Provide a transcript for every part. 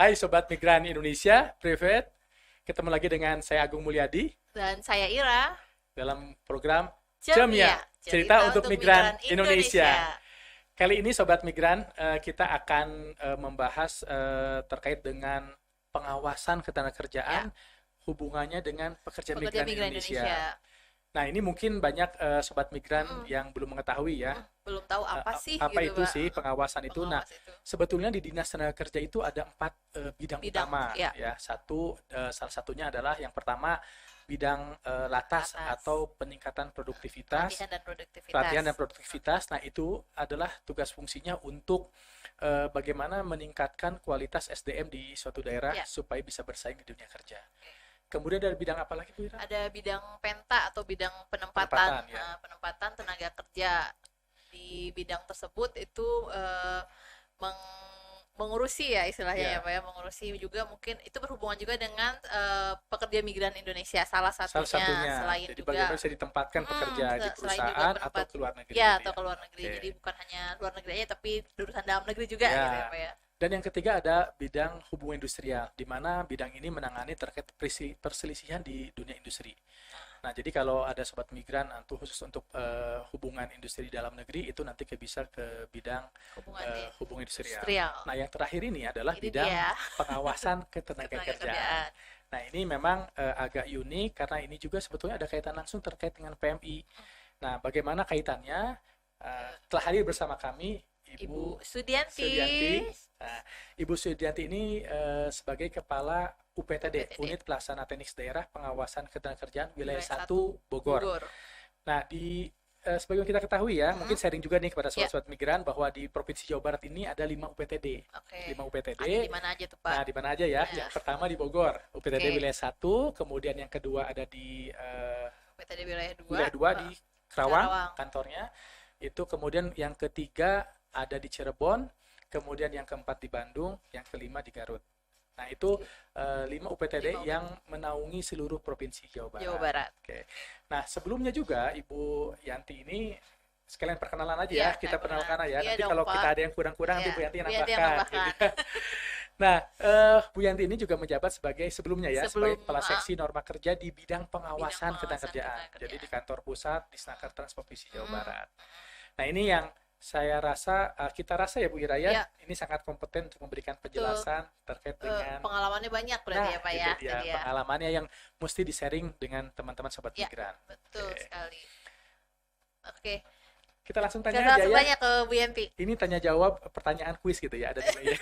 Hai Sobat Migran Indonesia, Privet. Ketemu lagi dengan saya Agung Mulyadi Dan saya Ira, dalam program Cemia, Cemia, cerita cerita untuk untuk migran migran Indonesia. Indonesia. Kali ini Sobat Migran, kita akan membahas terkait dengan pengawasan Ya, ketenagakerjaan hubungannya dengan pekerja pekerja migran migran Indonesia. Indonesia. Nah, ini mungkin banyak Sobat Migran Mm-mm, yang belum mengetahui ya, belum tahu apa sih apa gitu, itu Pak. sih pengawasan itu. Nah, Pengawas itu. sebetulnya di Dinas Tenaga Kerja itu ada 4 bidang Bidang, utama ya, ya. Salah satunya adalah yang pertama bidang latas atas. atau peningkatan produktivitas, Pelatihan dan produktivitas. pelatihan dan produktivitas. Nah, itu adalah tugas fungsinya untuk bagaimana meningkatkan kualitas SDM di suatu daerah Ya, supaya bisa bersaing di dunia kerja. Kemudian dari bidang apa lagi Bu Ira? ada bidang penta atau bidang penempatan, Penempatan ya. penempatan tenaga kerja di bidang tersebut itu mengurusi ya istilahnya ya Ya, Pak ya, mengurusi juga mungkin itu berhubungan juga dengan pekerja migran Indonesia salah salah satunya, satunya. selain Jadi bagaimana juga bisa ditempatkan pekerja di selain juga perusahaan atau pendapat ke luar negeri ya gitu atau ya. ke luar negeri, Oke. jadi bukan hanya luar negeri aja tapi urusan dalam negeri juga gitu ya Ya. Pak ya. Dan yang ketiga ada bidang hubungan industrial, di mana bidang ini menangani terkait perselisihan di dunia industri. Nah, jadi kalau ada sobat migran atau khusus untuk hubungan industri di dalam negeri itu nanti bisa ke bidang Hubungan hubungan industrial. industrial Nah, yang terakhir ini adalah ini bidang dia pengawasan ketenagakerjaan. ketenagakerjaan. Nah, ini memang agak unik karena ini juga sebetulnya ada kaitan langsung terkait dengan PMI. Nah, bagaimana kaitannya? Telah hadir bersama kami Ibu Ibu Sudianti, Sudianti. Nah, Ibu Sudianti ini sebagai Kepala UPTD, UPTD Unit Pelaksana Teknik Daerah Pengawasan Ketenagakerjaan Wilayah wilayah 1 Bogor. Bogor. Nah, sebagai yang kita ketahui ya, mungkin Mm-mm. sharing juga nih kepada Ya, sobat-sobat migran bahwa di Provinsi Jawa Barat ini ada 5 UPTD. oke. 5 UPTD. Ada di mana aja tuh Pak? Nah, di mana aja ya? Nah, Yang pertama di Bogor, UPTD oke. Wilayah 1, kemudian yang kedua ada di PTD wilayah 2 Wilayah 2 di Kerawang Karawang. kantornya. Itu kemudian yang ketiga ada di Cirebon, kemudian yang keempat di Bandung, yang kelima di Garut. Nah, itu 5 UPTD 5 yang menaungi seluruh provinsi Jawa Barat. Jawa Barat. Oke. Nah, sebelumnya juga Ibu Yanti ini sekalian perkenalan aja ya, Iya, kita saya perkenalkan pernah. ya. Iya Nanti dong kalau Pak. kita ada yang kurang-kurang nanti Iya, Bu Yanti Bu Yanti yang nambahkan gitu. nambahkan. Nah, Bu Yanti ini juga menjabat sebagai sebelumnya ya, sebagai Sebelum Kepala Seksi Norma Kerja di bidang pengawasan pengawasan ketenagakerjaan. Jadi di ketenagakerjaan. kantor pusat di Snaker Transportasi Jawa Mm, Barat. Nah, ini yang saya rasa, kita rasa ya Bu Ira ya, ya, ini sangat kompeten untuk memberikan betul. penjelasan terkait dengan, Pengalamannya banyak berarti nah ya Pak itu ya, dia, tadi ya. pengalamannya yang mesti di-sharing dengan teman-teman sobat Ya, migran. betul Oke, sekali. Oke, kita langsung kita tanya aja langsung ya. tanya ke Bu Yanti. Ini tanya jawab pertanyaan kuis gitu ya, ada nilainya.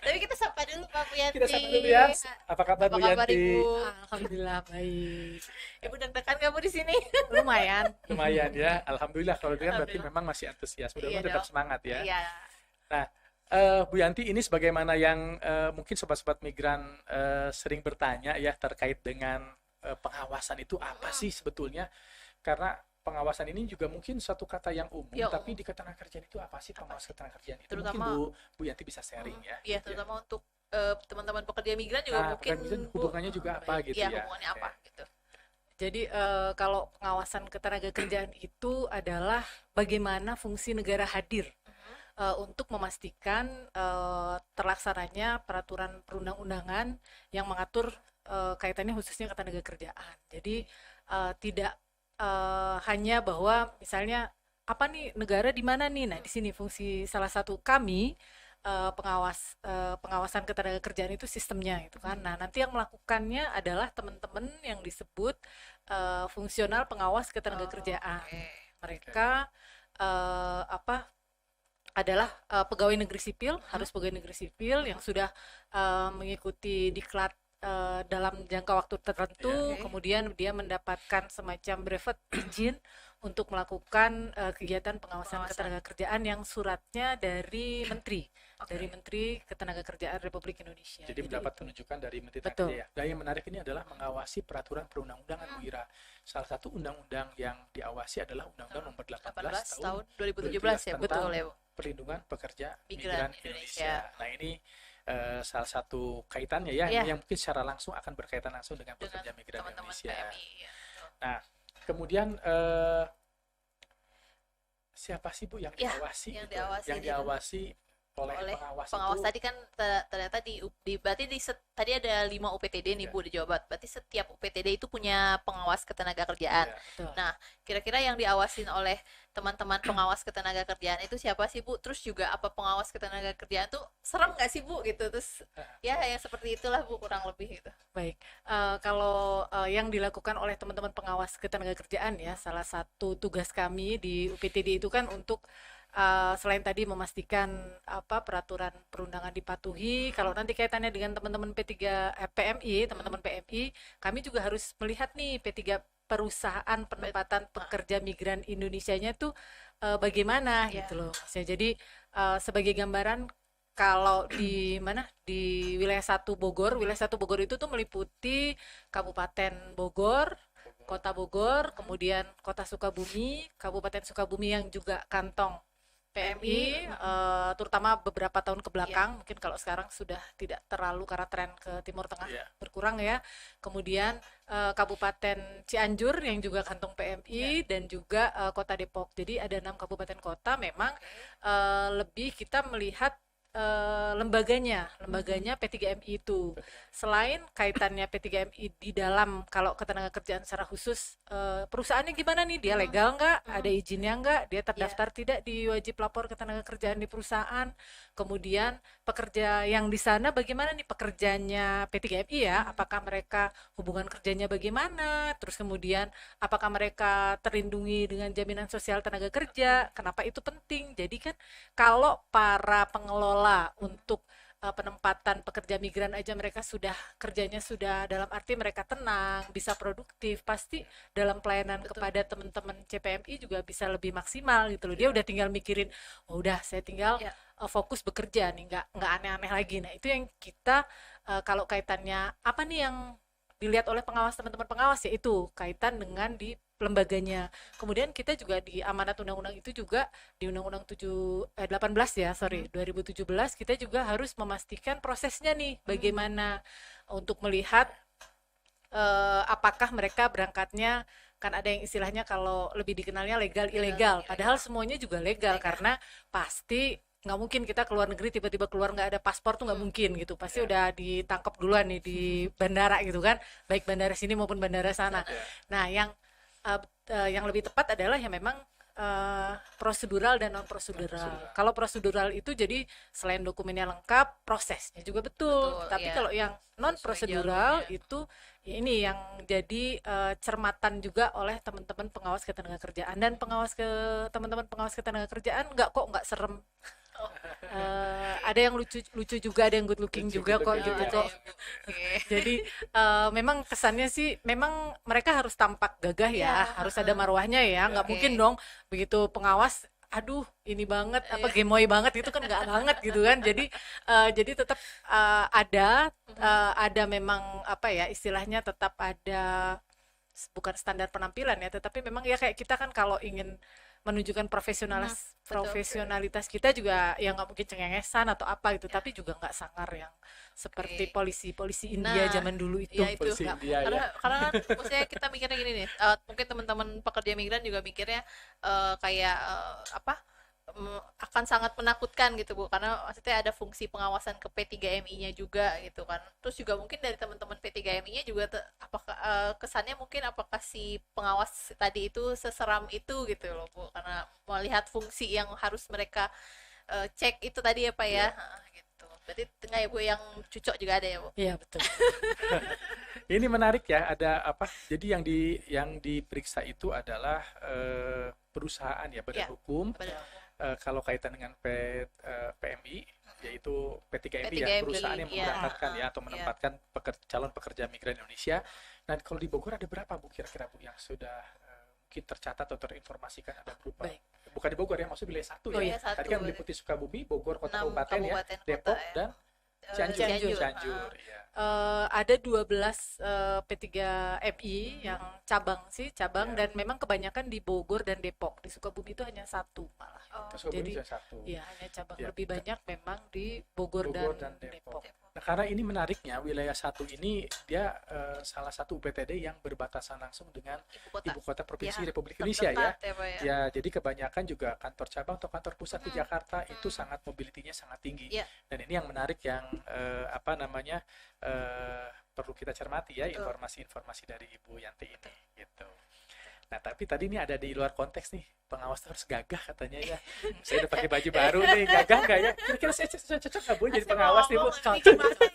Tapi kita sapa dulu Pak Bu Kita Yanti. sapa dulu ya. Apa kabar Apa Bu kabar Yanti? Ibu? Alhamdulillah baik. Ibu deg-degan kamu di sini? Lumayan. Lumayan ya, alhamdulillah. Kalau dia berarti Alhamdulillah. memang masih antusias. Iya Mudah-mudahan tetap dong. semangat ya. Iya. Nah, Bu Yanti ini sebagaimana yang mungkin sobat-sobat migran sering bertanya ya terkait dengan pengawasan itu apa Mm, sih sebetulnya? Karena pengawasan ini juga mungkin suatu kata yang umum, ya tapi umum. di ketenagakerjaan itu apa sih Apa pengawas sih? ketenagakerjaan itu? Mungkin Terutama Bu Yanti bisa sharing ya, Iya, gitu ya. terutama untuk teman-teman pekerja migran juga Nah, mungkin pekerjaan Bu, hubungannya juga apa Baik. gitu iya ya? hubungannya Oke. apa gitu. Jadi kalau pengawasan ketenagakerjaan itu adalah bagaimana fungsi negara hadir Mhm. untuk memastikan terlaksananya peraturan perundang-undangan yang mengatur kaitannya khususnya ketenagakerjaan. Jadi tidak hanya bahwa misalnya apa nih negara di mana nih? Nah, di sini fungsi salah satu kami pengawasan ketenagakerjaan itu sistemnya itu kan. Nah, nanti yang melakukannya adalah teman-teman yang disebut fungsional pengawas Oh, ketenagakerjaan. oke. Mereka apa adalah pegawai negeri sipil, Mhm. harus pegawai negeri sipil yang sudah mengikuti diklat dalam jangka waktu tertentu, Iya. Oke. kemudian dia mendapatkan semacam brevet izin untuk melakukan kegiatan pengawasan Pengawasan. ketenagakerjaan yang suratnya dari Oke. Menteri Ketenagakerjaan Republik Indonesia. Jadi Jadi mendapat itu. penunjukan dari Menteri Tenaga Betul. Kerja ya. Dan yang menarik ini adalah mengawasi peraturan perundang-undangan Bu Hmm. Ira. Salah satu undang-undang yang diawasi adalah Undang-Undang Nomor 18 18 tahun tahun 2017 ya, betul tentang ya Bu. Perlindungan Pekerja Migran Migran Indonesia. Indonesia. Nah, ini salah satu kaitannya ya, Iya, yang mungkin secara langsung akan berkaitan langsung dengan dengan pekerja migran teman-teman Indonesia. PMI ya. Betul. Nah, kemudian siapa sih Bu yang Ya, diawasi yang gitu? diawasi Yang di diawasi oleh oleh pengawas pengawas itu tadi kan ternyata berarti tadi ada 5 UPTD nih ya, Bu di Jawa Barat. Berarti setiap UPTD itu punya pengawas ketenaga kerjaan. ya. Betul. Nah, kira-kira yang diawasin oleh teman-teman pengawas ketenaga kerjaan itu siapa sih Bu? Terus juga apa pengawas ketenaga kerjaan tuh serem nggak sih Bu gitu? Terus ya yang seperti itulah Bu kurang lebih gitu. Baik, kalau yang dilakukan oleh teman-teman pengawas ketenagakerjaan ya, salah satu tugas kami di UPTD itu kan untuk selain tadi memastikan apa peraturan perundangan dipatuhi, kalau nanti kaitannya dengan teman-teman P3 PMI, teman-teman PMI, kami juga harus melihat nih P3 perusahaan penempatan pekerja migran Indonesianya tuh bagaimana Ya. gitu loh. Jadi sebagai gambaran kalau di mana di wilayah satu Bogor itu tuh meliputi Kabupaten Bogor, Kota Bogor, kemudian Kota Sukabumi, Kabupaten Sukabumi yang juga kantong PMI, terutama beberapa tahun ke belakang, mungkin kalau sekarang sudah tidak terlalu karena tren ke Timur Tengah Iya. berkurang ya. Kemudian Kabupaten Cianjur yang juga kantong PMI dan juga Kota Depok. Jadi ada 6 kabupaten kota memang lebih kita melihat lembaganya P3MI itu. Selain kaitannya P3MI di dalam kalau ketenagakerjaan secara khusus, perusahaannya gimana nih? Dia legal nggak? Ada izinnya nggak? Dia terdaftar tidak di wajib lapor ketenagakerjaan di perusahaan? Kemudian pekerja yang di sana bagaimana nih pekerjanya P3MI ya? Apakah mereka hubungan kerjanya bagaimana? Terus kemudian apakah mereka terlindungi dengan jaminan sosial tenaga kerja? Kenapa itu penting? Jadi kan kalau para pengelola untuk penempatan pekerja migran aja mereka sudah kerjanya sudah dalam arti mereka tenang, bisa produktif, pasti dalam pelayanan kepada teman-teman CPMI juga bisa lebih maksimal gitu loh. Dia udah tinggal mikirin, oh udah saya tinggal fokus bekerja nih, nggak aneh-aneh lagi. Nah itu yang kita kalau kaitannya apa nih yang dilihat oleh pengawas teman-teman pengawas yaitu kaitan dengan di lembaganya. Kemudian kita juga di amanat undang-undang itu juga di undang-undang 18 ya, 2017 kita juga harus memastikan prosesnya nih bagaimana untuk melihat apakah mereka berangkatnya kan ada yang istilahnya kalau lebih dikenalnya legal ilegal, padahal semuanya juga legal karena pasti nggak mungkin kita keluar negeri tiba-tiba keluar nggak ada paspor tuh nggak mungkin gitu, pasti udah ditangkap duluan nih di bandara gitu kan, baik bandara sini maupun bandara sana. Nah yang lebih tepat adalah yang memang prosedural dan non prosedural. Kalau prosedural itu jadi selain dokumennya lengkap, prosesnya juga betul. Tapi kalau yang non prosedural itu ya ini yang jadi cermatan juga oleh teman-teman pengawas ketenagakerjaan dan teman-teman pengawas ketenagakerjaan nggak serem. Ada yang lucu juga, ada yang good looking juga kok gitu kok. Jadi memang kesannya sih memang mereka harus tampak gagah ya, harus ada marwahnya ya, nggak mungkin dong begitu pengawas aduh ini banget apa gemoy banget itu kan nggak banget gitu kan. Jadi tetap ada memang apa ya istilahnya tetap ada bukan standar penampilan ya, tetapi memang ya kayak kita kan kalau ingin menunjukkan profesionalitas kita juga ya nggak mungkin cengengesan atau apa gitu, tapi juga nggak sangar yang seperti polisi India zaman dulu itu. Ya itu Polisi India, karena kan maksudnya kita mikirnya gini nih, mungkin teman-teman pekerja migran juga mikirnya kayak apa akan sangat menakutkan gitu Bu, karena maksudnya ada fungsi pengawasan ke P3MI-nya juga gitu kan. Terus juga mungkin dari teman-teman P3MI-nya juga apakah kesannya mungkin apakah si pengawas tadi itu seseram itu gitu loh Bu, karena melihat fungsi yang harus mereka cek itu tadi ya Pak ya. Gitu. Berarti tengah ya Bu yang cucok juga ada ya Bu. Iya betul. Ini menarik ya, ada apa? Jadi yang diperiksa itu adalah perusahaan ya, badan hukum. Kalau kaitan dengan PMI yaitu P3MI ya, perusahaan yang memberangkatkan ya atau menempatkan calon pekerja migran Indonesia. Nah kalau di Bogor ada berapa Bu kira-kira Bu yang sudah mungkin tercatat atau terinformasikan ada berupa? Bukan di Bogor ya, maksudnya wilayah satu ya. Tadi kan meliputi Sukabumi, Bogor, Kota Kabupaten ya, Depok dan Cianjur. Ya. Ada 12 P3MI yang cabang dan memang kebanyakan di Bogor dan Depok. Di Sukabumi itu hanya satu malah. Sukabumi Jadi satu. ya hanya cabang lebih banyak memang di Bogor dan Depok. Nah, karena ini menariknya wilayah satu ini dia salah satu UPTD yang berbatasan langsung dengan ibu kota provinsi Ya, Republik Indonesia ya. terdekat ya Pak ya. Ya, jadi kebanyakan juga kantor cabang atau kantor pusat di Jakarta itu Mm-mm. sangat mobilitinya sangat tinggi. Iya, Dan ini yang menarik yang apa namanya perlu kita cermati ya betul. informasi-informasi dari Ibu Yanti ini gitu. Nah, tapi tadi ini ada di luar konteks nih. Pengawas harus gagah katanya ya. Saya udah pakai baju baru nih, gagah nggak ya? Kira-kira saya cocok nggak Bu jadi Saya mau pengawas nih Bu? ngomong ini gimana ya?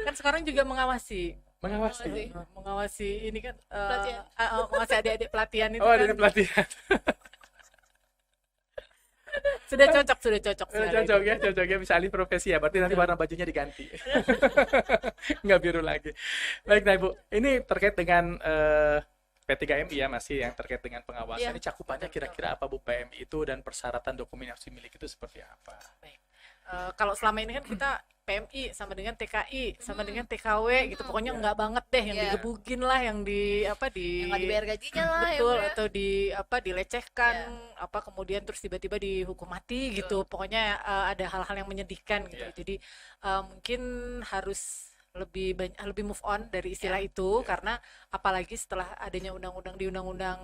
Kan sekarang juga mengawasi Mengawasi. mengawasi ini kan Pelatihan. mengawasi adik-adik pelatihan itu Oh, ada kan pelatihan. sudah cocok Cocok ya, cocok ya bisa alih profesi ya. Berarti nanti Betul. warna bajunya diganti. Nggak biru lagi. Baik, nah Ibu. Ini terkait dengan P3MI ya, masih yang terkait dengan pengawasan. Iya. Ini cakupannya kira-kira apa Bu PMI itu dan persyaratan dokumen yang harus dimiliki itu seperti apa? Kalau selama ini kan kita PMI sama dengan TKI sama dengan TKW gitu, pokoknya Iya. nggak banget deh yang Iya. digebugin lah, yang di apa Yang nggak dibayar gajinya lah ya betul, Bu ya. atau di apa dilecehkan apa kemudian terus tiba-tiba dihukum mati gitu, pokoknya ada hal-hal yang menyedihkan gitu. Iya. Jadi mungkin harus lebih move on dari istilah Iya. itu, Iya. karena apalagi setelah adanya undang-undang di undang-undang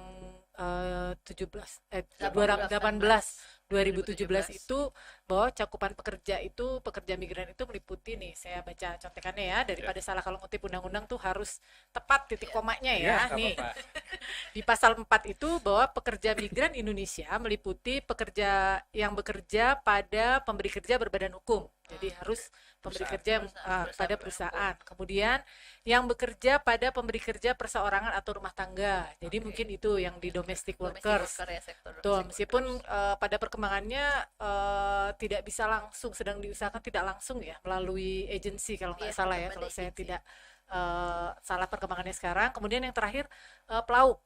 2017 itu, bahwa cakupan pekerja itu, pekerja migran itu meliputi nih, saya baca contekannya ya, daripada salah kalau ngutip undang-undang tuh harus tepat titik komanya Iya, ya. nggak Nih apa-apa. di pasal 4 itu bahwa pekerja migran Indonesia meliputi pekerja yang bekerja pada pemberi kerja berbadan hukum. Jadi harus pemberi Perusahaan. kerja yang Perusahaan pada perusahaan. Kemudian yang bekerja pada pemberi kerja perseorangan atau rumah tangga. Jadi Oke. mungkin itu yang di domestic Domestic workers. worker ya, sektor Betul, domestic meskipun workers. pada perkembangannya tidak bisa langsung, sedang diusahakan tidak langsung ya, melalui agensi kalau nggak Iya, salah ya, teman kalau saya agensi. tidak salah perkembangannya sekarang. Kemudian yang terakhir pelaut,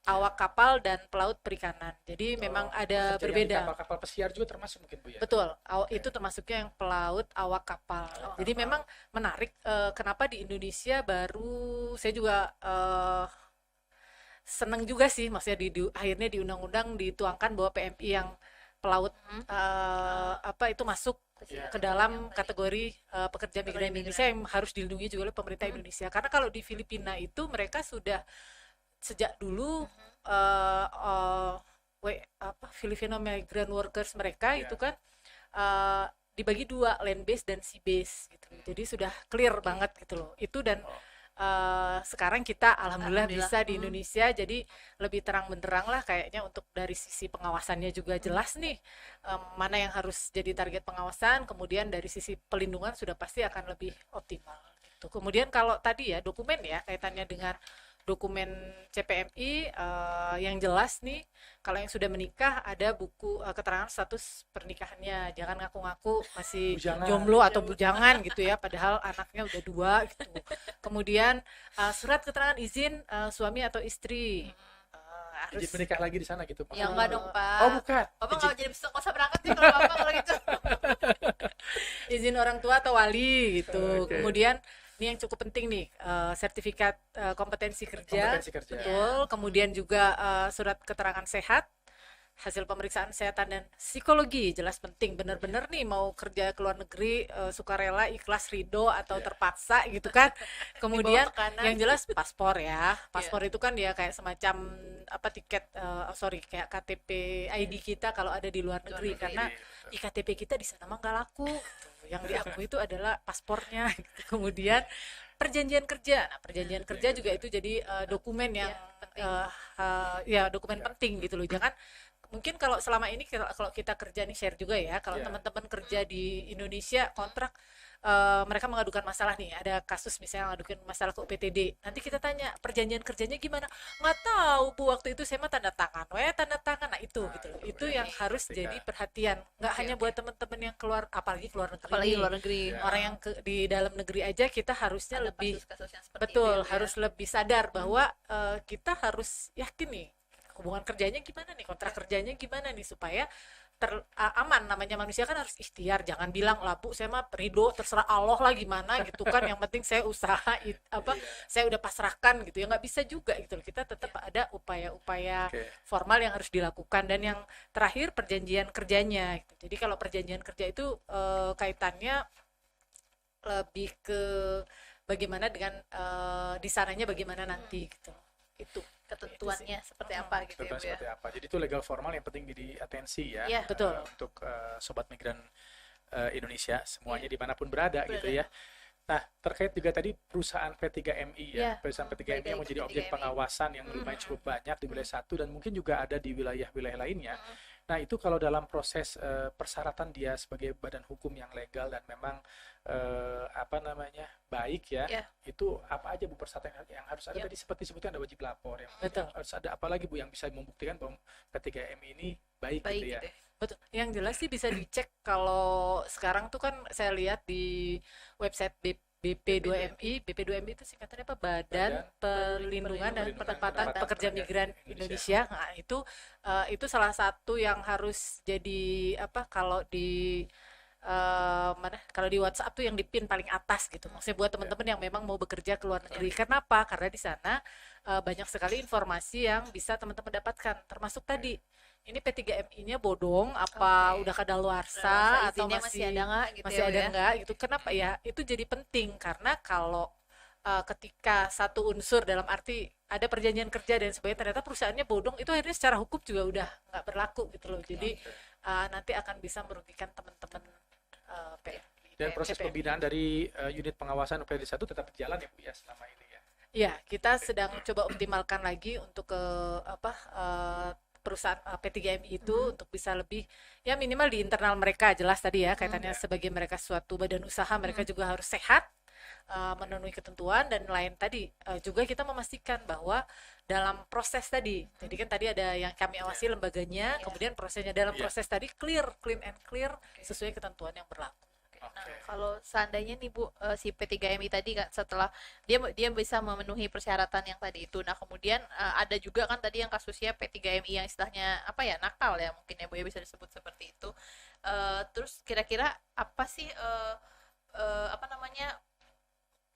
awak kapal dan pelaut perikanan. Jadi memang ada Pekerja yang di berbeda. kapal-kapal pesiar juga termasuk mungkin Bu ya? Betul, itu termasuknya yang pelaut, awak kapal. Jadi kapal. memang menarik kenapa di Indonesia baru, saya juga seneng juga sih, maksudnya akhirnya di undang-undang dituangkan bahwa PMI yang pelaut apa itu masuk Iya. ke dalam kategori pekerja migran migran. Indonesia yang harus dilindungi juga oleh pemerintah Indonesia. Karena kalau di Filipina itu mereka sudah sejak dulu Filipino migrant workers mereka Iya. itu kan dibagi dua, land base dan sea base gitu. Jadi sudah clear banget gitu loh. Itu dan sekarang kita alhamdulillah bisa di Indonesia, jadi lebih terang benderang lah kayaknya untuk dari sisi pengawasannya juga jelas nih mana yang harus jadi target pengawasan, kemudian dari sisi pelindungan sudah pasti akan lebih optimal gitu. Kemudian kalau tadi ya dokumen ya, kaitannya dengan dokumen CPMI yang jelas nih, kalau yang sudah menikah ada buku keterangan status pernikahannya, jangan ngaku-ngaku masih Bujangan. jomblo atau bujangan gitu ya, padahal anaknya udah 2 gitu. Kemudian surat keterangan izin suami atau istri harus Izin menikah lagi di sana gitu Pak? Ya enggak dong Pak. Oh bukan. Bapak nggak jadi besok nggak usah berangkat sih kalau Bapak kalau gitu. izin orang tua atau wali gitu. Oke. Kemudian ini yang cukup penting nih, sertifikat kompetensi kerja. Kompetensi kerja. Betul. Kemudian juga surat keterangan sehat, hasil pemeriksaan kesehatan dan psikologi, jelas penting. Bener-bener nih mau kerja ke luar negeri sukarela, ikhlas, ridho atau terpaksa gitu kan. Kemudian yang jelas paspor ya. Paspor itu kan ya kayak semacam apa tiket kayak KTP ID kita kalau ada di luar negeri, karena IKTP kita di sana mah nggak laku. Yang diakui itu adalah paspornya gitu. Kemudian perjanjian kerja. Nah, perjanjian kerja juga itu jadi dokumen yang dokumen penting gitu loh. Jangan mungkin kalau selama ini kalau kita kerja nih, share juga ya, kalau teman-teman kerja di Indonesia kontrak mereka mengadukan masalah nih, ada kasus misalnya mengadukan masalah ke UPTD, nanti kita tanya perjanjian kerjanya gimana, nggak tahu Bu, waktu itu saya mah tanda tangan nah itu gitu loh, itu yang harus jadi perhatian, nggak hanya buat teman-teman yang keluar, apalagi keluar negeri, orang yang di dalam negeri aja kita harusnya lebih betul, harus lebih sadar bahwa kita harus yakin nih hubungan kerjanya gimana nih, kontrak kerjanya gimana nih, supaya aman. Namanya manusia kan harus ikhtiar, jangan bilang lah Bu saya mah ridho terserah Allah lah gimana gitu kan, yang penting saya usaha Iya. saya udah pasrahkan gitu ya, nggak bisa juga gitu loh. Kita tetap ada upaya-upaya Oke. formal yang harus dilakukan. Dan yang terakhir perjanjian kerjanya gitu. Jadi kalau perjanjian kerja itu kaitannya lebih ke bagaimana dengan di sananya bagaimana nanti gitu. Itu Ketentuannya seperti apa gitu ya Contohnya Bu ya. seperti apa. Jadi itu legal formal yang penting di atensi ya. Iya. Betul. Untuk sobat migran Indonesia semuanya dimanapun berada gitu Berada. ya. Nah, terkait juga tadi perusahaan P3MI ya, Iya. perusahaan P3MI yang menjadi objek P3MI. pengawasan yang lumayan cukup banyak di wilayah satu dan mungkin juga ada di wilayah-wilayah lainnya. Nah, itu kalau dalam proses persyaratan dia sebagai badan hukum yang legal dan memang apa namanya baik ya, Iya. itu apa aja Bu persyaratan yang harus ada Iya. tadi seperti sebutkan ada wajib lapor yang Betul. harus ada apa lagi Bu yang bisa membuktikan bahwa P3MI ini baik Baik gitu ya. gitu ya. Betul. Yang jelas sih bisa dicek kalau sekarang tuh kan saya lihat di website BP2MI. BP2MI itu singkatannya apa? Badan Perlindungan dan Penempatan Pekerja Migran Indonesia. Nah, itu salah satu yang harus jadi apa kalau di kalau di WhatsApp tuh yang di pin paling atas gitu. Maksudnya buat teman-teman yang memang mau bekerja ke luar negeri. Kenapa? Karena di sana banyak sekali informasi yang bisa teman-teman dapatkan, termasuk tadi ini P3MI-nya bodong apa Oke. udah kadaluarsa Rasa atau izinnya masih ada nggak gitu masih ya Bu ada ya. nggak gitu. Kenapa ya? Itu jadi penting karena kalau ketika satu unsur dalam arti ada perjanjian kerja dan sebagainya ternyata perusahaannya bodong, itu akhirnya secara hukum juga udah nggak berlaku gitu loh. Jadi nanti akan bisa merugikan teman-teman PMI. Dan proses CPMI. pembinaan dari unit pengawasan UPD 1 tetap berjalan ya Bu ya selama ini ya. Ya, kita sedang coba optimalkan lagi untuk ke perusahaan P3MI itu untuk bisa lebih ya minimal di internal mereka jelas tadi ya kaitannya sebagai mereka suatu badan usaha mereka juga harus sehat memenuhi ketentuan dan lain tadi juga kita memastikan bahwa dalam proses tadi jadi kan tadi ada yang kami awasi lembaganya kemudian prosesnya dalam proses tadi clean and clear sesuai ketentuan yang berlaku. Nah, kalau seandainya nih Bu si P3MI tadi kan setelah dia bisa memenuhi persyaratan yang tadi itu. Nah, kemudian ada juga kan tadi yang kasusnya P3MI yang istilahnya apa ya nakal ya mungkin ya Bu ya bisa disebut seperti itu. Terus kira-kira apa sih apa namanya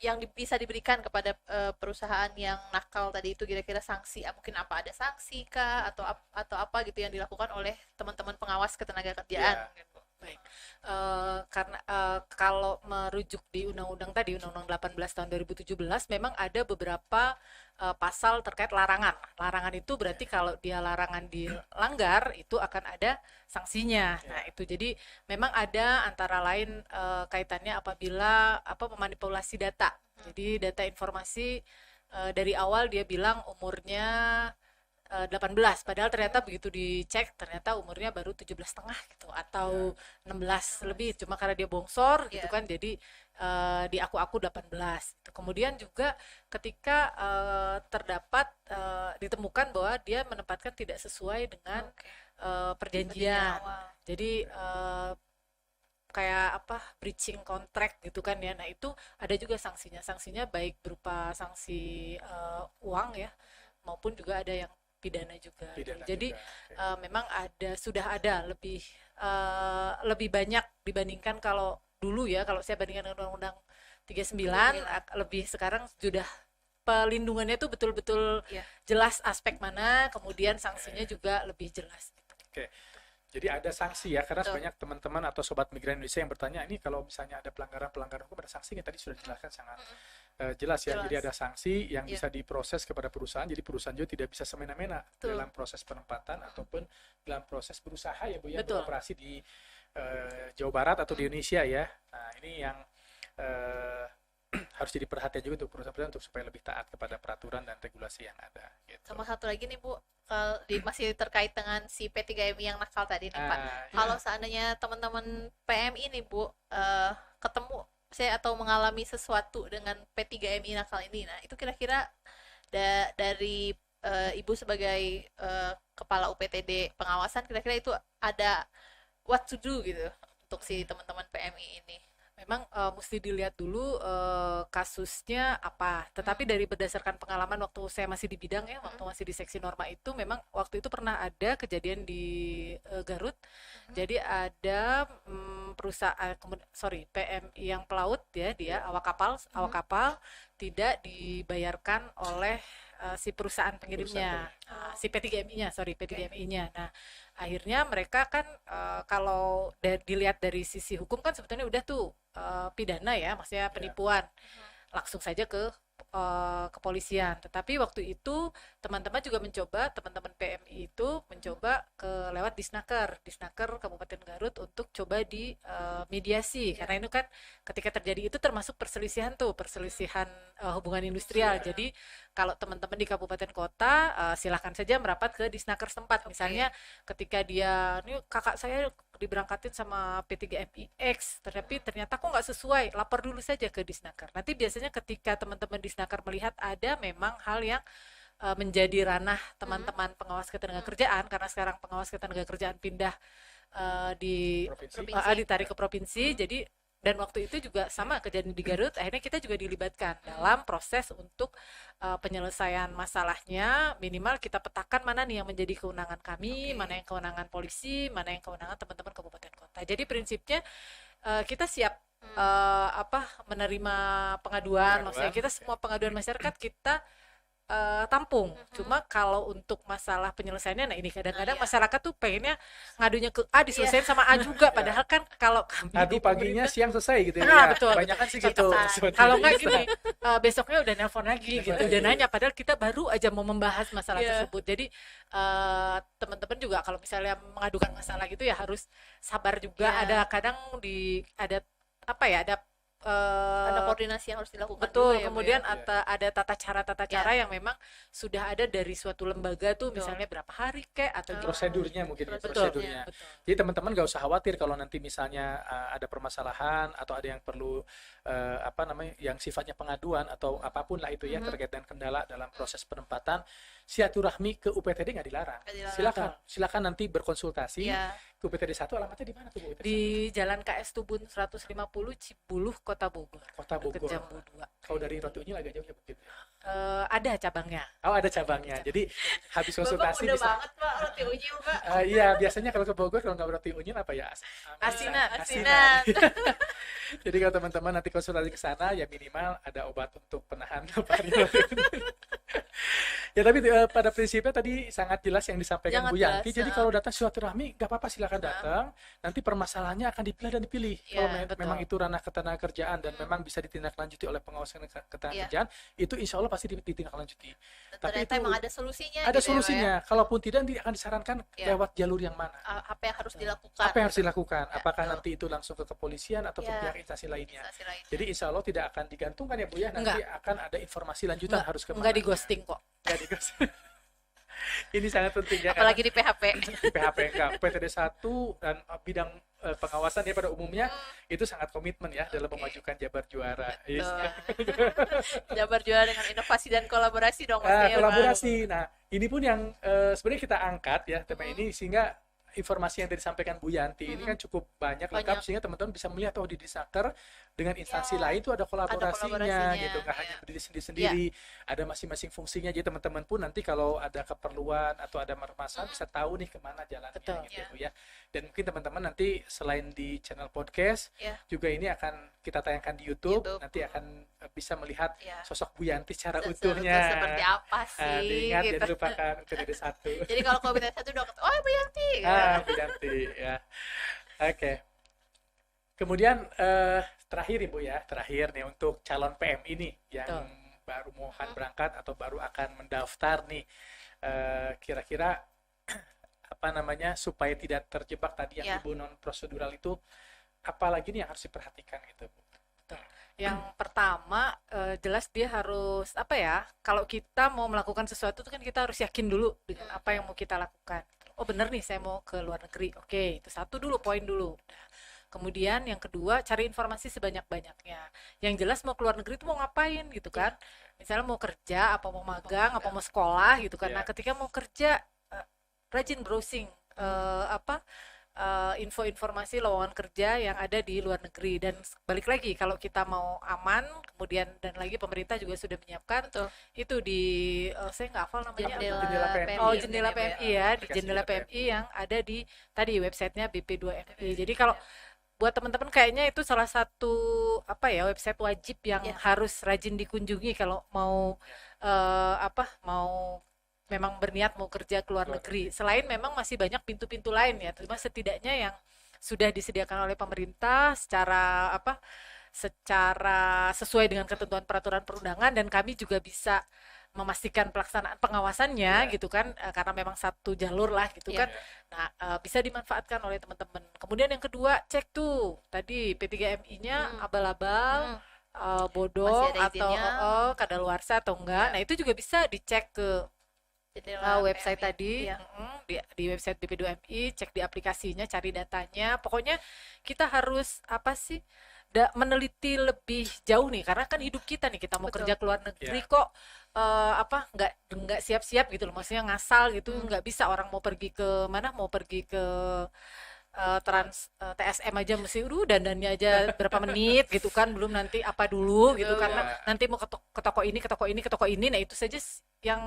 yang bisa diberikan kepada perusahaan yang nakal tadi itu kira-kira sanksi mungkin apa ada sanksi kah atau apa gitu yang dilakukan oleh teman-teman pengawas ketenagakerjaan gitu. Baik, karena kalau merujuk di undang-undang tadi, Undang-Undang 18 tahun 2017, memang ada beberapa pasal terkait larangan. Larangan itu berarti kalau dia larangan dilanggar, itu akan ada sanksinya. Nah, itu jadi memang ada antara lain kaitannya apabila memanipulasi data. Jadi data informasi dari awal dia bilang umurnya 18, padahal ternyata begitu dicek ternyata umurnya baru 17,5 gitu atau 16 lebih cuma karena dia bongsor gitu kan jadi di aku 18 gitu. Kemudian juga ketika terdapat ditemukan bahwa dia menempatkan tidak sesuai dengan perjanjian. Jadi kayak breaching contract gitu kan ya. Nah, itu ada juga sanksinya. Sanksinya baik berupa sanksi uang ya maupun juga ada yang pidana juga. Jadi memang sudah ada lebih banyak dibandingkan kalau dulu ya. Kalau saya bandingkan dengan Undang-Undang 39 lebih sekarang sudah pelindungannya itu betul-betul jelas aspek mana, kemudian sanksinya juga lebih jelas. Oke. Jadi ada sanksi ya, karena banyak teman-teman atau sobat migran Indonesia yang bertanya, ini kalau misalnya ada pelanggaran hukum ada sanksinya, tadi sudah dijelaskan sangat jelas ya. Jadi ada sanksi yang bisa diproses kepada perusahaan, jadi perusahaan juga tidak bisa semena-mena dalam proses penempatan ataupun dalam proses berusaha ya Bu ya, beroperasi di Jawa Barat atau di Indonesia ya. Nah, ini yang harus jadi perhatian juga untuk perusahaan-perusahaan untuk supaya lebih taat kepada peraturan dan regulasi yang ada. Gitu. Sama satu lagi nih Bu, masih terkait dengan si P3MI yang nakal tadi nih Pak. Kalau seandainya teman-teman PMI nih Bu ketemu saya atau mengalami sesuatu dengan P3MI nakal ini, nah itu kira-kira dari Ibu sebagai kepala UPTD pengawasan kira-kira itu ada what to do gitu untuk si teman-teman PMI ini. Memang mesti dilihat dulu kasusnya apa. Tetapi dari berdasarkan pengalaman waktu saya masih di bidang ya, waktu masih di seksi norma itu, memang waktu itu pernah ada kejadian di Garut. Jadi ada perusahaan, PMI yang pelaut ya, dia awak kapal tidak dibayarkan oleh si perusahaan pengirimnya, si P3MI-nya, P3MI-nya. Nah, akhirnya mereka kan kalau dilihat dari sisi hukum kan sebetulnya udah tuh pidana ya, maksudnya penipuan, langsung saja ke kepolisian. Tetapi waktu itu teman-teman juga mencoba, teman-teman PMI itu mencoba lewat Disnaker Kabupaten Garut untuk coba di mediasi, karena itu kan ketika terjadi itu termasuk perselisihan hubungan industrial. Jadi kalau teman-teman di kabupaten kota silahkan saja merapat ke Disnaker setempat. Misalnya ketika dia, ini kakak saya diberangkatin sama P3MIX, tapi ternyata kok nggak sesuai, lapor dulu saja ke Disnaker. Nanti biasanya ketika teman-teman Disnaker melihat ada memang hal yang menjadi ranah teman-teman pengawas ketenagakerjaan, karena sekarang pengawas ketenagakerjaan pindah ditarik ke provinsi. Jadi dan waktu itu juga sama kejadian di Garut, akhirnya kita juga dilibatkan dalam proses untuk penyelesaian masalahnya. Minimal kita petakan mana nih yang menjadi kewenangan kami, mana yang kewenangan polisi, mana yang kewenangan teman-teman kabupaten kota. Jadi prinsipnya kita siap menerima pengaduan, maksudnya kita semua pengaduan masyarakat kita tampung. Cuma kalau untuk masalah penyelesaiannya, nah ini kadang-kadang masyarakat tuh pengennya ngadunya ke A diselesaikan sama A juga, padahal kan kalau kami Adu paginya siang selesai gitu ya. Betul. Banyak sih gitu. Kalau nggak gini, besoknya udah nelpon lagi gitu, udah nanya, padahal kita baru aja mau membahas masalah tersebut. Jadi teman-teman juga kalau misalnya mengadukan masalah gitu ya harus sabar juga. Ada kadang ada koordinasi yang harus dilakukan. Betul, juga, kemudian ada tata cara yang memang sudah ada dari suatu lembaga tuh, misalnya berapa hari atau prosedurnya mungkin. Betul. Jadi teman-teman gak usah khawatir kalau nanti misalnya ada permasalahan atau ada yang perlu yang sifatnya pengaduan atau apapun lah itu ya terkait dengan kendala dalam proses penempatan, silaturahmi ke UPTD nggak dilarang. Silakan nanti berkonsultasi. Ke UPTD 1 alamatnya di mana tuh Bu? Di Jalan KS Tubun 150 Cibuluh, Kota Bogor. Jambu 2. Kalau dari Roti Unyil agak jauh ya begitu. Ada cabangnya. Oh, ada cabangnya. Jadi habis konsultasi Bapak udah bisa. banget Pak Roti Unyil Pak. Iya, biasanya kalau ke Bogor kalau nggak Roti Unyil apa ya? Asinan. Jadi kalau teman-teman nanti konsultasi ke sana ya minimal ada obat untuk penahan laparnya. Ya tapi pada prinsipnya tadi sangat jelas yang disampaikan Bu Yanti. Jadi kalau datang silaturahmi nggak apa-apa, silakan datang. Nanti permasalahannya akan dipilih. Kalau memang itu ranah ketenagakerjaan dan memang bisa ditindaklanjuti oleh pengawas ketenagakerjaan, itu insya Allah pasti ditindaklanjuti. Tapi itu emang ada solusinya. Ada solusinya. Kalaupun tidak, nanti akan disarankan lewat jalur yang mana. Apa yang harus dilakukan? Apakah nanti itu langsung ke kepolisian atau ke pihak instansi lainnya. Jadi insya Allah tidak akan digantungkan ya Bu ya. Nanti akan ada informasi lanjutan harus kemana. Enggak di ghosting kok. Ini sangat penting ya. Apalagi di PHP. enggak. PTD 1 dan bidang pengawasan ya pada umumnya itu sangat komitmen ya dalam memajukan Jabar Juara. Jabar Juara dengan inovasi dan kolaborasi dong. Kolaborasi. Nah, ini pun yang sebenarnya kita angkat ya tema ini, sehingga informasi yang disampaikan Bu Yanti ini kan cukup banyak lengkap, sehingga teman-teman bisa melihat di Disnaker dengan instansi lain itu ada kolaborasinya gitu, nggak hanya berdiri sendiri, ada masing-masing fungsinya. Jadi teman-teman pun nanti kalau ada keperluan atau ada permasalahan bisa tahu nih kemana jalannya gitu ya. Dan mungkin teman-teman nanti selain di channel podcast juga ini akan kita tayangkan di YouTube. Nanti akan bisa melihat sosok Bu Yanti secara utuhnya. Seperti apa sih? Diingat gitu. Jangan lupakan UPTD 1. Jadi kalau UPTD 1 udah Bu Yanti. Bu Yanti ya. Oke. Kemudian terakhir Ibu ya, terakhir nih untuk calon PM ini yang baru mau akan berangkat atau baru akan mendaftar nih, kira-kira supaya tidak terjebak tadi yang Ibu non prosedural itu, apalagi nih yang harus diperhatikan gitu Bu? Yang pertama jelas dia harus kalau kita mau melakukan sesuatu itu kan kita harus yakin dulu dengan apa yang mau kita lakukan. Oh bener nih saya mau ke luar negeri, oke, itu satu dulu, poin dulu. Kemudian yang kedua, cari informasi sebanyak-banyaknya. Yang jelas mau keluar negeri itu mau ngapain gitu kan. Misalnya mau kerja, apa mau magang, apa mau sekolah gitu kan. Nah ketika mau kerja, rajin browsing info-informasi lowongan kerja yang ada di luar negeri. Dan balik lagi, kalau kita mau aman, kemudian dan lagi pemerintah juga sudah menyiapkan Betul. itu di saya nggak hafal namanya apa. Jendela PMI. Oh, ya, jendela mungkin ya, PMI ya, di Aplikasi jendela jendela PMI yang ada di tadi websitenya BP2MI. Jadi kalau buat teman-teman kayaknya itu salah satu apa ya, website wajib yang Ya. harus rajin dikunjungi kalau mau mau memang berniat mau kerja ke luar Luar negeri. Selain memang masih banyak pintu-pintu lain ya, cuma setidaknya yang sudah disediakan oleh pemerintah secara sesuai dengan ketentuan peraturan perundangan, dan kami juga bisa memastikan pelaksanaan pengawasannya gitu kan, karena memang satu jalur lah gitu Ya. kan. Nah, bisa dimanfaatkan oleh teman-teman. Kemudian yang kedua, cek tuh tadi P3MI-nya abal-abal, bodong Masih ada atau izinnya. kadaluarsa atau enggak. Ya. Nah, itu juga bisa dicek ke Jendela website PMI. tadi, Iya. di website BP2MI, cek di aplikasinya, cari datanya. Pokoknya kita harus meneliti lebih jauh nih, karena kan hidup kita nih, kita mau Betul. kerja ke luar negeri Iya. kok nggak siap-siap gitu loh, maksudnya ngasal gitu, nggak bisa. Orang mau pergi ke mana, mau pergi ke TSM aja mesti dandannya aja berapa menit gitu kan, belum nanti apa dulu gitu, Betul. karena Ya. nanti mau ke toko ini, ke toko ini, ke toko ini. Nah, itu saja yang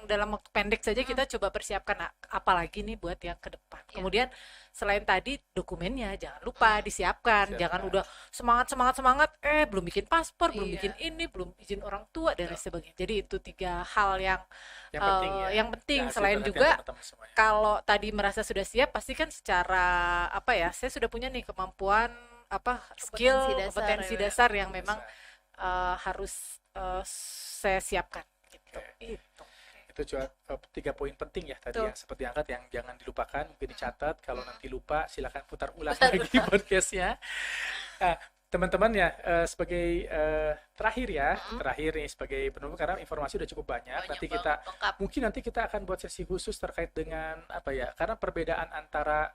dalam waktu pendek saja kita coba persiapkan. Nah, apalagi nih buat yang ke depan. Iya. Kemudian selain tadi dokumennya jangan lupa disiapkan. Siapkan. Jangan udah semangat belum bikin paspor, belum Iya. bikin ini, belum izin orang tua dan lain sebagainya. Jadi itu 3 hal yang Yang penting ya. yang penting. Yang Selain perhatian juga teman-teman semuanya. kalau tadi merasa sudah siap, pasti kan secara saya sudah punya nih kemampuan skill, kompetensi ya. dasar yang memang Bisa. harus saya siapkan gitu. Oke. Itu. Itu cuma 3 poin penting ya tadi Betul. yang seperti angkat, yang jangan dilupakan, mungkin dicatat. Kalau nanti lupa silakan putar ulang lagi podcastnya. Nah, teman-teman ya, sebagai terakhir nih sebagai penutup, karena informasi udah cukup banyak. Banyak Nanti banget, lengkap. mungkin kita akan buat sesi khusus terkait dengan karena perbedaan antara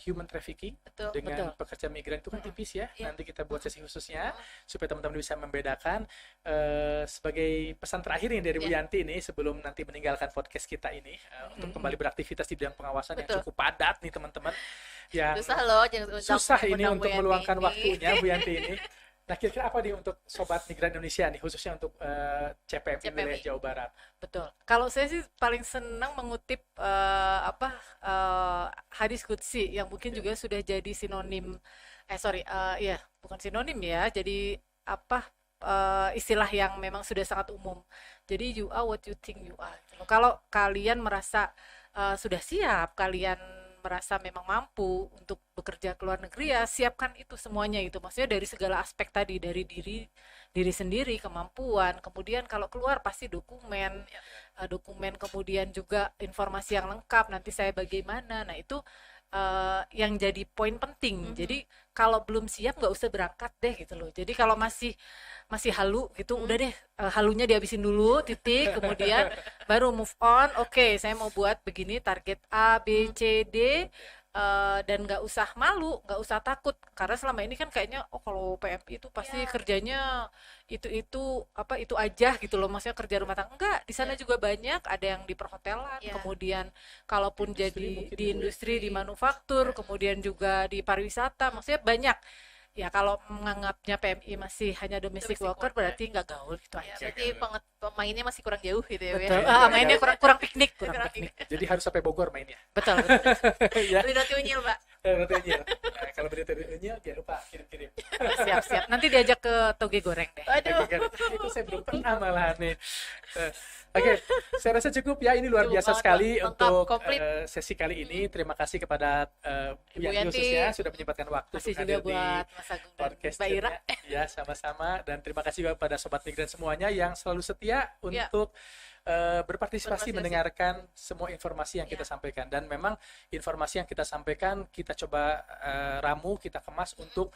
human trafficking Betul. dengan pekerja migran itu kan tipis ya. Iya. Nanti kita buat sesi khususnya supaya teman-teman bisa membedakan. Sebagai pesan terakhir nih dari Bu Iya. Yanti ini sebelum nanti meninggalkan podcast kita ini, untuk kembali beraktivitas di bidang pengawasan yang Betul. cukup padat nih teman-teman. Yang Susah loh, jangan susah ini undang untuk Bu Yanti meluangkan ini. waktunya Bu Yanti ini. Nah, kira-kira apa nih untuk sobat migran Indonesia nih, khususnya untuk CPMI wilayah CPMI. Jawa Barat? Betul. Kalau saya sih paling senang mengutip hadis qudsi yang mungkin juga sudah jadi sinonim, iya, bukan sinonim ya, jadi istilah yang memang sudah sangat umum. Jadi you are what you think you are. Kalau kalian merasa sudah siap, kalian merasa memang mampu untuk bekerja ke luar negeri, ya siapkan itu semuanya gitu. Maksudnya dari segala aspek tadi, dari diri sendiri, kemampuan, kemudian kalau keluar pasti dokumen, kemudian juga informasi yang lengkap, nanti saya bagaimana. Nah, itu yang jadi poin penting. Jadi kalau belum siap nggak usah berangkat deh gitu loh. Jadi kalau masih halu gitu, udah deh, halunya dihabisin dulu, titik, kemudian baru move on. Oke, saya mau buat begini, target A, B, C, D, dan nggak usah malu, nggak usah takut, karena selama ini kan kayaknya kalau PMI itu pasti kerjanya itu aja gitu loh, maksudnya kerja rumah tangga. Enggak, di sana juga banyak, ada yang di perhotelan, kemudian kalaupun jadi di industri, di manufaktur, kemudian juga di pariwisata, maksudnya banyak. Ya kalau menganggapnya PMI masih hanya domestic worker, berarti nggak gaul gitu Ya, aja. berarti mainnya masih kurang jauh gitu ya. Betul. Ya. Mainnya kurang piknik, Kurang Jadi harus sampai Bogor mainnya. Betul. Ya, Beli roti unyil, Pak. roti unyil. Nah, kalau beli roti unyil jangan lupa kirim-kirim. Siap. Nanti diajak ke toge goreng deh. Aduh. Itu saya belum pernah malahan nih. Oke, saya rasa cukup ya. Ini luar Cukup biasa banget, sekali lengkap, untuk komplit. sesi kali ini. Terima kasih kepada Bu Ibu Yanti Yanti. khususnya sudah menyempatkan waktu Masih untuk juga hadir di buat Mas Agung dan podcast Mbak Ira. ya, sama-sama. Dan terima kasih juga kepada sobat migran semuanya yang selalu setia untuk berpartisipasi mendengarkan semua informasi yang kita sampaikan. Dan memang informasi yang kita sampaikan kita coba ramu, kita kemas untuk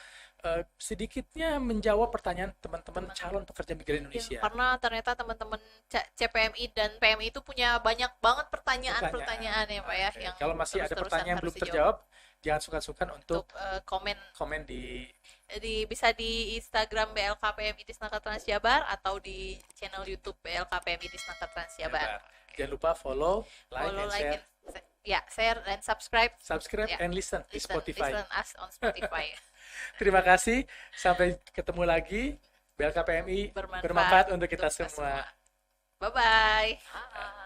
sedikitnya menjawab pertanyaan teman-teman calon pekerja migran Indonesia. Karena ternyata teman-teman CPMI dan PMI itu punya banyak banget pertanyaan ya Pak ya. Oke. Yang Kalau masih ada terus-terusan pertanyaan yang harus belum dijawab. terjawab, jangan sungkan-sungkan untuk komen di bisa di Instagram BLKPMI Disnaker Transjabar atau di channel YouTube BLKPMI Disnaker Transjabar. Jangan lupa follow, like, Follow, and like, share. and Ya, share dan subscribe. Subscribe Ya, and listen di Spotify. listen us on Spotify. Terima kasih. Sampai ketemu lagi. BLKPMI Bermanfaat bermanfaat untuk kita untuk kita semua. Bye bye. Ah.